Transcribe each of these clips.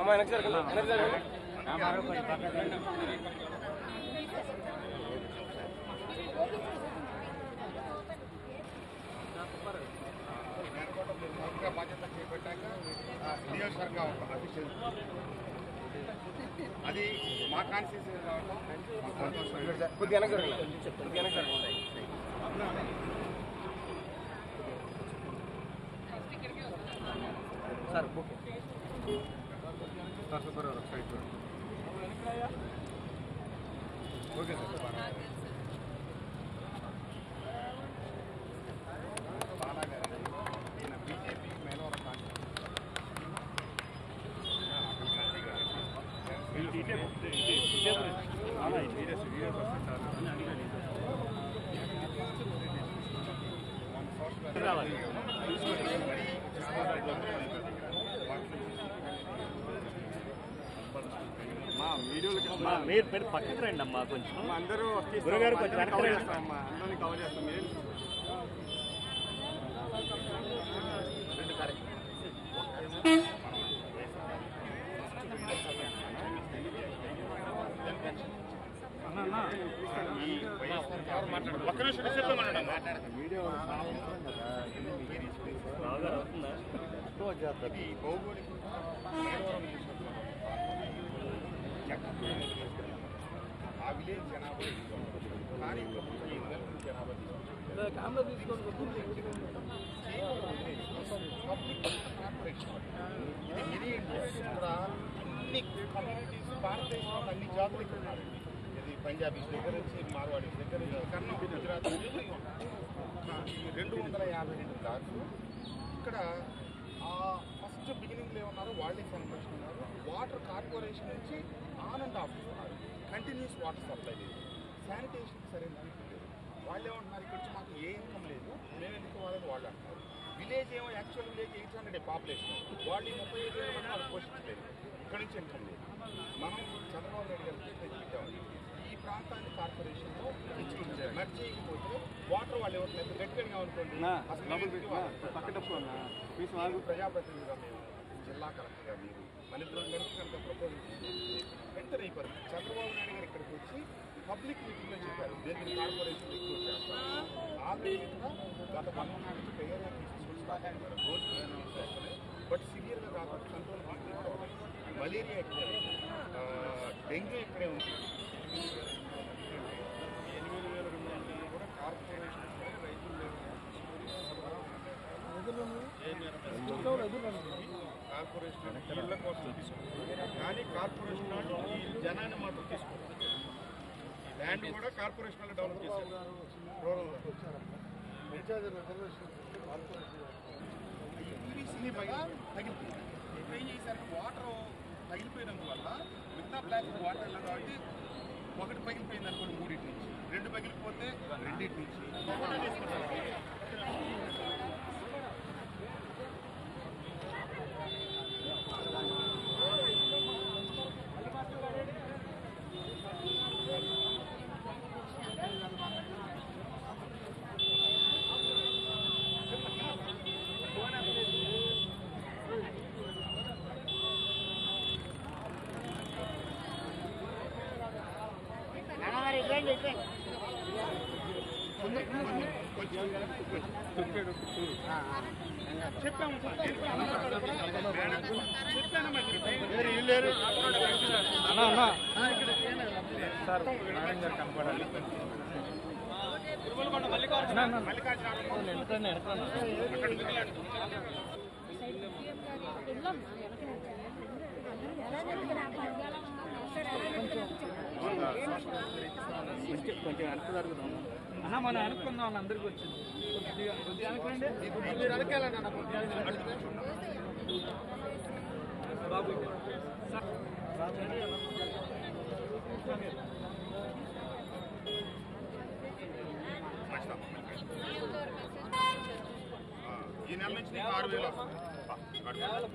అమ్మా వెనక్కి బాధ్యత చేపట్టాక నియోజకవర్గ అఫీషియల్ అది మా కాన్స్టిట్యూన్సీ కొద్దిగా sir okay sir super side okay sir BJP మేనవర మీరు పక్కకు రండి అమ్మా కొంచెం అందరూ గురుగారు కొంచెం అందరినీ కవర్ చేస్తాం ఆ విలేజ్ జనాభా కానీ జనాభా ఇది మినీ ఇండియా ఇక్కడ అన్ని కమ్యూనిటీస్ భారతదేశంలో అన్ని జాతులు ఇక్కడ ఉన్నారు. ఇది పంజాబీస్ దగ్గర నుంచి మార్వాడీస్ దగ్గర నుంచి కర్ణం గుజరాత్ 252 బ్లాక్స్ ఇక్కడ ఫస్ట్ బిగినింగ్లో ఏమన్నారు వాళ్ళే సెలబ్రేషన్ ఉన్నారు. వాటర్ కార్పొరేషన్ నుంచి ఆన్ అండ్ ఆఫ్ ఇస్తున్నారు. కంటిన్యూస్ వాటర్ సప్లై లేదు, శానిటేషన్ సరైన దానికి లేదు. వాళ్ళు ఏమంటున్నారు ఇక్కడ నుంచి మాకు ఏ ఇన్కమ్ లేదు, మేము ఎన్నుకోవాలని వాళ్ళు అంటున్నారు. విలేజ్ ఏమో యాక్చువల్ విలేజ్ 800 పాపులేషన్, వాళ్ళు 35,000 మంది వాళ్ళు పోషించలేదు. ఇక్కడ నుంచి ఇన్కమ్ లేదు. మనం చంద్రబాబు నాయుడు గారు పెట్టామండి ఈ ప్రాంతాన్ని కార్పొరేషన్లో మెర్జ్ చేయకపోతే వాటర్ వాళ్ళు ఇవ్వట్లేదు. గట్టిగా అనుకోండి ప్రజాప్రతినిధిగా మేము జిల్లా కలెక్టర్గా మీరు మన ఇద్దరు కనుక ప్రపోజల్ వెంటనే ఈ పరిస్థితి చంద్రబాబు నాయుడు గారు ఇక్కడికి వచ్చి పబ్లిక్ మీటింగ్లో చెప్పారు దీనికి కార్పొరేషన్ ఎక్కువ చేస్తారు. ఆల్రెడీ గత 1 month నుంచి డయేరియా కేసెస్ స్టార్ట్ అయినారు. రోజు వస్తున్నాయి, బట్ సివియర్గా కాకుండా కంట్రోల్ మలేరియా ఇక్కడే ఉంది, డెంగ్యూ ఇక్కడే ఉంది. 8,200 కూడా కార్పొరేషన్ రైతులు కార్పొరేషన్ ఇళ్ల కోసం తీసుకుంటారు, కానీ కార్పొరేషన్ వాళ్ళు ఈ జనాన్ని మాత్రం తీసుకుంటారు. ల్యాండ్ కూడా కార్పొరేషన్ వాళ్ళు డెవలప్ చేశారు. రూరల్ పీవీసీని తగిలిపోయింది. ఇప్పుడు ఏం చేశారు, వాటర్ తగిలిపోయినందువల్ల మిగతా బ్లాక్ వాటర్ వెళ్ళదు కాబట్టి ఒకటి పగిలిపోయింది అనుకోండి 3 నుంచి, 2 పగిలిపోతే 2 నుంచి చెప్పాము సార్ కనపడాలి. కొంచెం వెనక జరుగుతాం అన్న, మనం అనుకుందాం అందరికి వచ్చింది కొద్దిగా అనుకోండి. మీరు అడగాలన్న బాబు ఈ నెల నుంచి 6,000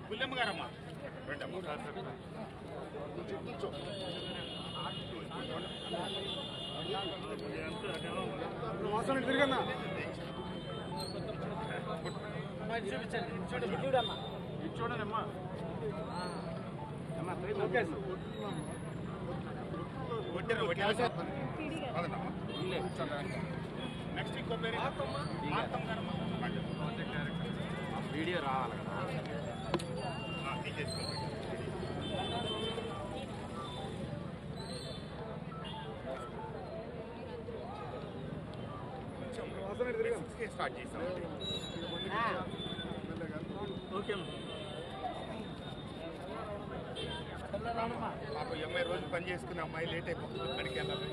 బుల్లెమ్మ గారమ్మా రండి. చూడనమ్మా నెక్స్ట్ ఇంకో పేరు వీడియో రావాలి స్టార్ట్ చేస్తాం. ఓకే మాకు 80 రోజులు పని చేసుకునే అమ్మాయి లేట్ అయిపోతుంది పనికి వెళ్ళాలి.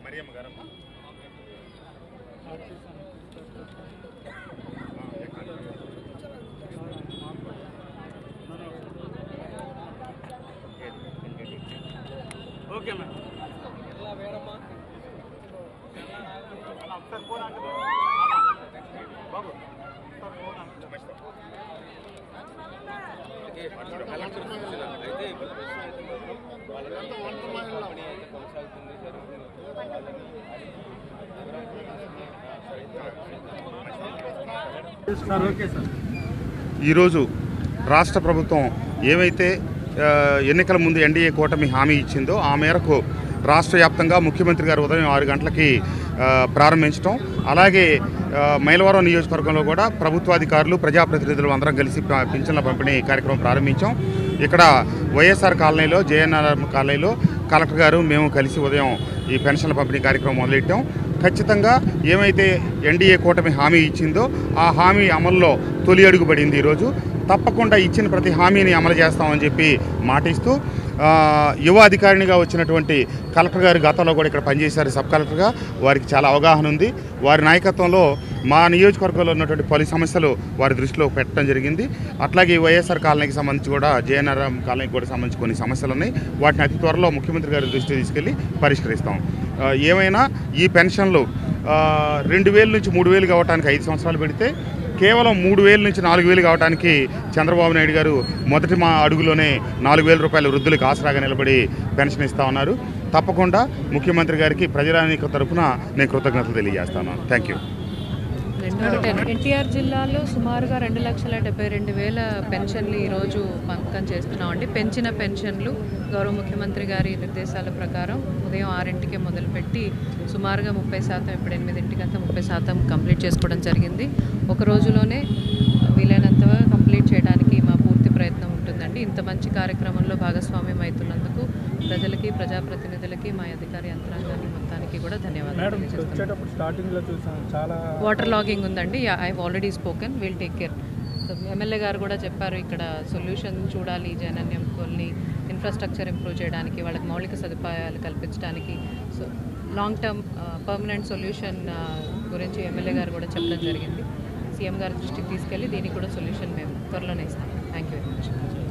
మరియమ్మ గారమ్మా ఓకే మేడం ఈరోజు రాష్ట్ర ప్రభుత్వం ఏమైతే ఎన్నికల ముందు ఎన్డీఏ కూటమి హామీ ఇచ్చిందో ఆ మేరకు రాష్ట్ర వ్యాప్తంగా ముఖ్యమంత్రి గారు ఉదయం 6 గంటలకి ప్రారంభించడం, అలాగే మైలవరం నియోజకవర్గంలో కూడా ప్రభుత్వాధికారులు ప్రజాప్రతినిధులు అందరం కలిసి పింఛన్ల పంపిణీ కార్యక్రమం ప్రారంభించాం. ఇక్కడ వైఎస్ఆర్ కాలనీలో జేఎన్ఆర్ కాలనీలో కలెక్టర్ గారు మేము కలిసి ఉదయం ఈ పెన్షన్ల పంపిణీ కార్యక్రమం మొదలెట్టాం. ఖచ్చితంగా ఏమైతే ఎన్డీఏ కూటమి హామీ ఇచ్చిందో ఆ హామీ అమల్లో తొలి అడుగు పడింది. ఈరోజు తప్పకుండా ఇచ్చిన ప్రతి హామీని అమలు చేస్తామని చెప్పి మాటిస్తూ యువ అధికారినిగా వచ్చినటువంటి కలెక్టర్ గారు గతంలో కూడా ఇక్కడ పనిచేశారు సబ్ కలెక్టర్గా. వారికి చాలా అవగాహన ఉంది. వారి నాయకత్వంలో మా నియోజకవర్గంలో ఉన్నటువంటి పలు సమస్యలు వారి దృష్టిలో పెట్టడం జరిగింది. అట్లాగే వైఎస్ఆర్ కాలనీకి సంబంధించి కూడా జేఎన్ఆర్ కాలనీకి కూడా సంబంధించి కొన్ని సమస్యలు ఉన్నాయి. వాటిని అతి త్వరలో ముఖ్యమంత్రి గారి దృష్టికి తీసుకెళ్ళి పరిష్కరిస్తాం. ఏమైనా ఈ పెన్షన్లు 2000 నుంచి 3000 కావడానికి 5 సంవత్సరాలు పెడితే కేవలం 3000 నుంచి 4000 కావడానికి చంద్రబాబు నాయుడు గారు మొదటి అడుగులోనే 4000 రూపాయల వృద్ధులకు ఆసరాగా నిలబడి పెన్షన్ ఇస్తా ఉన్నారు. తప్పకుండా ముఖ్యమంత్రి గారికి ప్రజానీక తరఫున నేను కృతజ్ఞతలు తెలియజేస్తాను. Thank you. ఎన్టీఆర్ జిల్లాలో సుమారుగా 2,72,000 పెన్షన్లు ఈరోజు పంపకం చేస్తున్నామండి. పెంచిన పెన్షన్లు గౌరవ ముఖ్యమంత్రి గారి నిర్దేశాల ప్రకారం ఉదయం 6ంటికే మొదలుపెట్టి సుమారుగా 30%, ఇప్పుడు 8ంటికంతా 30% కంప్లీట్ చేసుకోవడం జరిగింది. ఒక రోజులోనే వీలైనంతగా కంప్లీట్ చేయడానికి మా పూర్తి ప్రయత్నం ఉంటుందండి. ఇంత మంచి కార్యక్రమంలో భాగస్వామ్యం అవుతున్నందుకు ప్రజలకి, ప్రజాప్రతినిధులకి, మా అధికారి యంత్రాంగాన్ని మొత్తానికి కూడా ధన్యవాదాలు. వాటర్ లాగింగ్ ఉందండి. I already spoken, will take care. MLA గారు కూడా చెప్పారు ఇక్కడ సొల్యూషన్ చూడాలి, జనన్యం కొల్ని ఇన్ఫ్రాస్ట్రక్చర్ ఇంప్రూవ్ చేయడానికి, వాళ్ళకి మౌలిక సదుపాయాలు కల్పించడానికి, so long term permanent solution గురించి ఎమ్మెల్యే గారు కూడా చెప్పడం జరిగింది. సీఎం గారి దృష్టికి తీసుకెళ్ళి దీనికి కూడా సొల్యూషన్ మేము త్వరలోనే ఇస్తాం. Thank you very much.